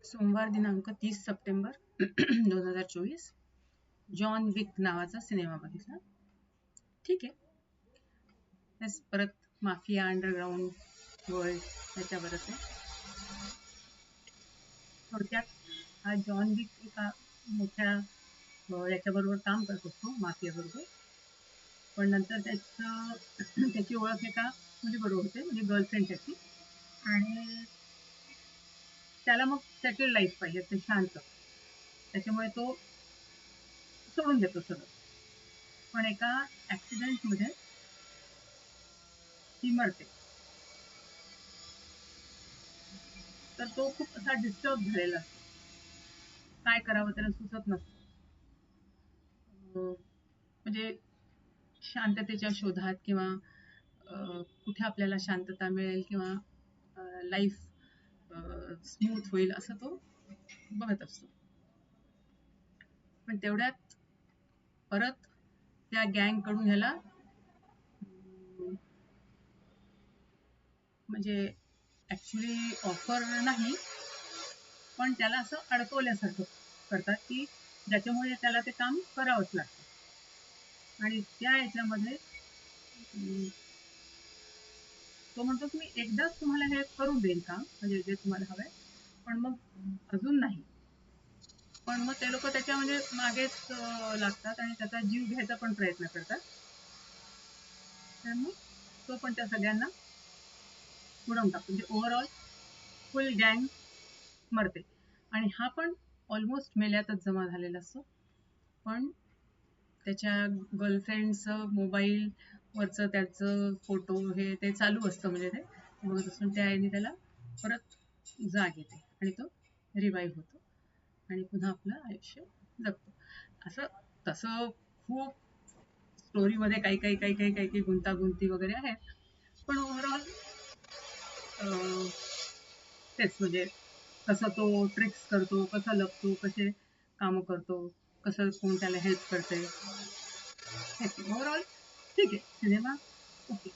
सोमवार दिनांक 30 September 2024 John विक नावाचा सिनेमा बघितला. ठीक आहे, परत माफिया अंडरग्राऊंड वर्ल्ड याच्यावरच आहे. थोडक्यात हा जॉन विक एका मोठ्या याच्याबरोबर काम करत असतो, माफिया बरोबर. पण नंतर त्याची ओळख एका मुलीबरोबर होते, म्हणजे गर्लफ्रेंड त्याची. आणि त्याला मग सेटल लाईफ पाहिजे, ते शांत. त्याच्यामुळे तो सोडून देतो सगळं. पण एका ऍक्सिडेंटमध्ये ती मरते. तर तो खूप असा डिस्टर्ब झालेला असतो, काय करावं त्याला सुचत नसतं. म्हणजे शांततेच्या शोधात, किंवा कुठे आपल्याला शांतता मिळेल, किंवा लाईफ स्मूथ होईल असं तो बघत असतो. पण तेवढ्यात परत त्या गँग कडून ह्याला म्हणजे ऍक्च्युली ऑफर नाही, पण त्याला असं अडकवल्यासारखं करतात, की ज्याच्यामुळे त्याला ते काम करावंच लागतं. आणि त्या याच्यामध्ये तो म्हणतो की मी एकदाच तुम्हाला हे करून देईन काम, म्हणजे जे तुम्हाला हवंय, पण मग अजून नाही. पण मग ते लोक त्याच्या म्हणजे मागेच लागतात आणि त्याचा जीव घ्यायचा पण प्रयत्न करतात. त्यामुळे तो पण त्या सगळ्यांना उडवून टाकतो. म्हणजे ओव्हरऑल फुल गँग मरते. आणि हा पण ऑलमोस्ट मेल्यातच जमा झालेला असतो. पण त्याच्या गर्लफ्रेंडचं मोबाईल वरचं त्याचं फोटो हे ते चालू असतं, म्हणजे ते बघत असून त्या आईने त्याला परत जाग येते आणि तो रिवाईव्ह होतो आणि पुन्हा आपलं आयुष्य जगतो. असं तसं खूप स्टोरीमध्ये काही काही काही काही काही काही गुंतागुंती वगैरे आहेत, पण ओव्हरऑल तेच, म्हणजे कसं तो ट्रिक्स करतो, कसा लपतो, कसे कामं करतो, कसं कोण त्याला हेल्प करते, ओव्हरऑल ठीक आहे सिनेमा, ओके.